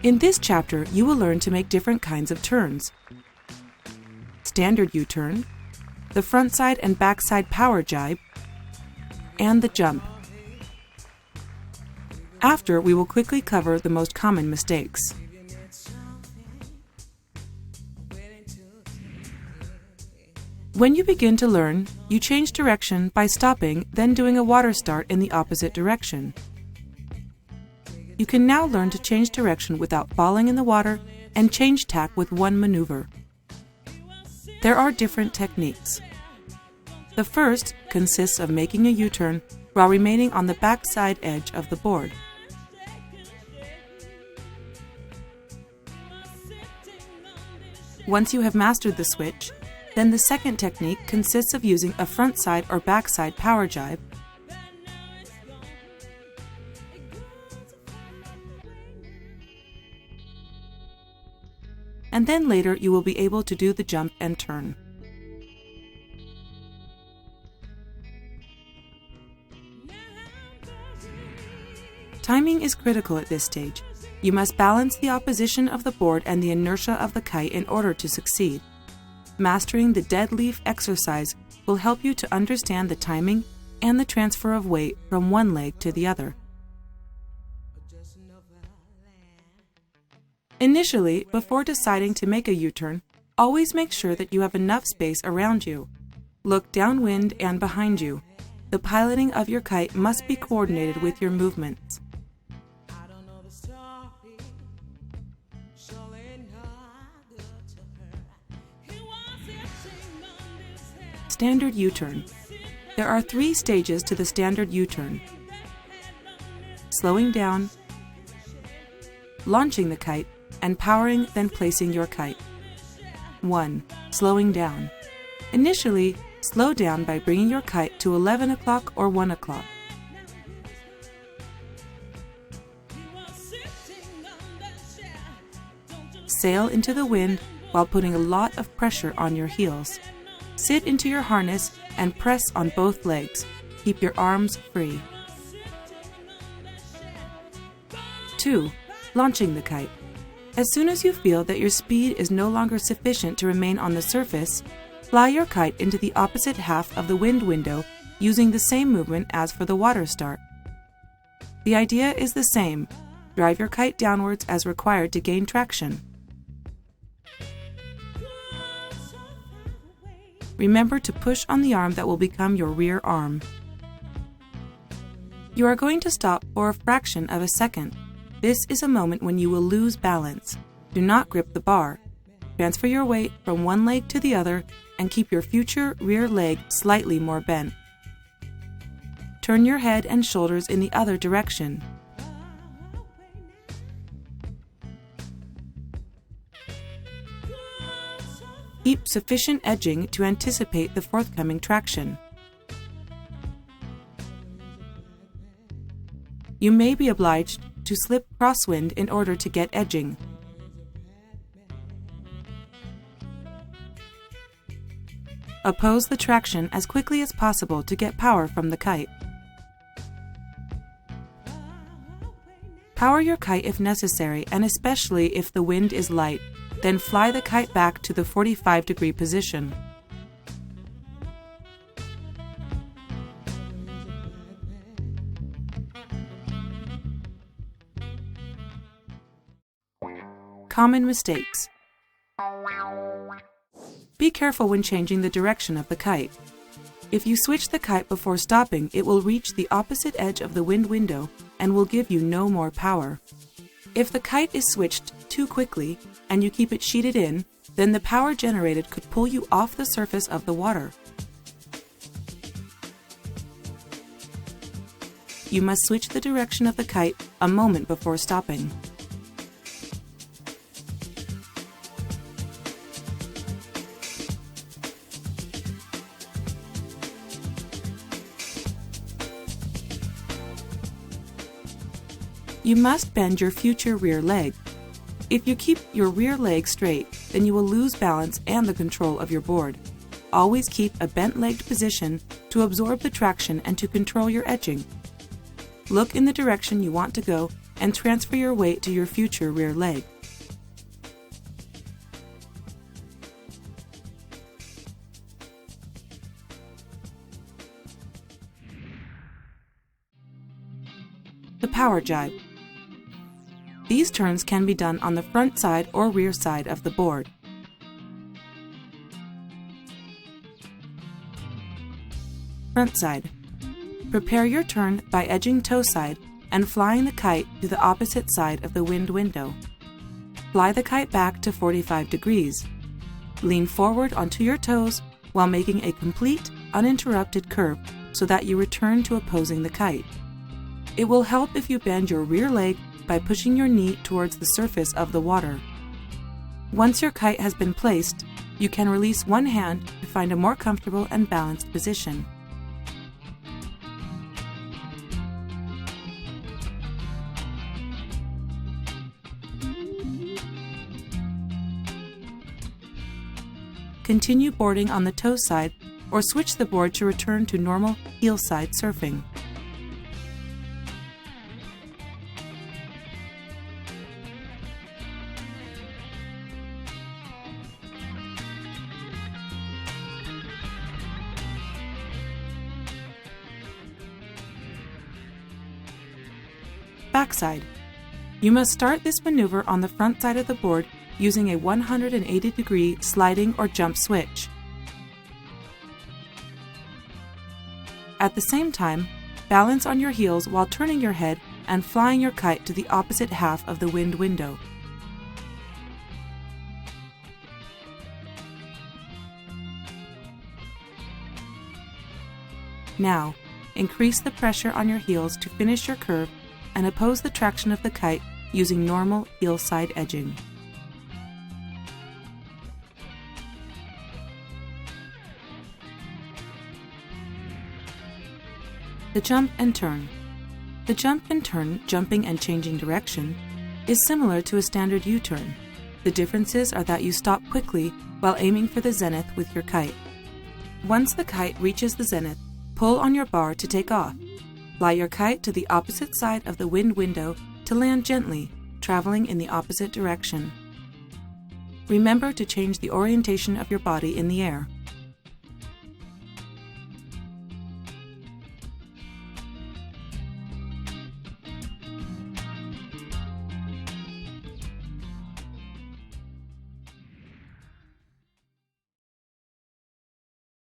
In this chapter, you will learn to make different kinds of turns. Standard U-turn, the front side and back side power jibe, and the jump. After, we will quickly cover the most common mistakes. When you begin to learn, you change direction by stopping, then doing a water start in the opposite direction. You can now learn to change direction without falling in the water and change tack with one maneuver. There are different techniques. The first consists of making a U-turn while remaining on the back side edge of the board. Once you have mastered the switch, then the second technique consists of using a front side or back side power jibe, and then later you will be able to do the jump and turn. Timing is critical at this stage. You must balance the opposition of the board and the inertia of the kite in order to succeed. Mastering the dead leaf exercise will help you to understand the timing and the transfer of weight from one leg to the other. Initially, before deciding to make a U-turn, always make sure that you have enough space around you. Look downwind and behind you. The piloting of your kite must be coordinated with your movements. Standard U-turn. There are 3 stages to the standard U-turn: slowing down, launching the kite, and powering, then placing your kite. 1. Slowing down. Initially, slow down by bringing your kite to 11 o'clock or 1 o'clock. Sail into the wind while putting a lot of pressure on your heels. Sit into your harness and press on both legs. Keep your arms free. 2. Launching the kite. As soon as you feel that your speed is no longer sufficient to remain on the surface, fly your kite into the opposite half of the wind window using the same movement as for the water start. The idea is the same. Drive your kite downwards as required to gain traction. Remember to push on the arm that will become your rear arm. You are going to stop for a fraction of a second. This is a moment when you will lose balance. Do not grip the bar. Transfer your weight from one leg to the other and keep your future rear leg slightly more bent. Turn your head and shoulders in the other direction. Keep sufficient edging to anticipate the forthcoming traction. You may be obliged to slip crosswind in order to get edging. Oppose the traction as quickly as possible to get power from the kite. Power your kite if necessary, and especially if the wind is light. Then fly the kite back to the 45-degree position. Common mistakes. Be careful when changing the direction of the kite. If you switch the kite before stopping, it will reach the opposite edge of the wind window and will give you no more power. If the kite is switched too quickly and you keep it sheeted in, then the power generated could pull you off the surface of the water. You must switch the direction of the kite a moment before stopping. You must bend your future rear leg. If you keep your rear leg straight, then you will lose balance and the control of your board. Always keep a bent-legged position to absorb the traction and to control your edging. Look in the direction you want to go and transfer your weight to your future rear leg. The power jibe. These turns can be done on the front side or rear side of the board. Front side. Prepare your turn by edging toe side and flying the kite to the opposite side of the wind window. Fly the kite back to 45 degrees. Lean forward onto your toes while making a complete, uninterrupted curve so that you return to opposing the kite. It will help if you bend your rear leg by pushing your knee towards the surface of the water. Once your kite has been placed, you can release one hand to find a more comfortable and balanced position. Continue boarding on the toe side or switch the board to return to normal heel side surfing. Backside. You must start this maneuver on the front side of the board using a 180-degree sliding or jump switch. At the same time, balance on your heels while turning your head and flying your kite to the opposite half of the wind window. Now, increase the pressure on your heels to finish your curve and oppose the traction of the kite using normal heel side edging. The jump and turn. The jump and turn, jumping and changing direction, is similar to a standard U-turn. The differences are that you stop quickly while aiming for the zenith with your kite. Once the kite reaches the zenith, pull on your bar to take off. Fly your kite to the opposite side of the wind window to land gently, traveling in the opposite direction. Remember to change the orientation of your body in the air.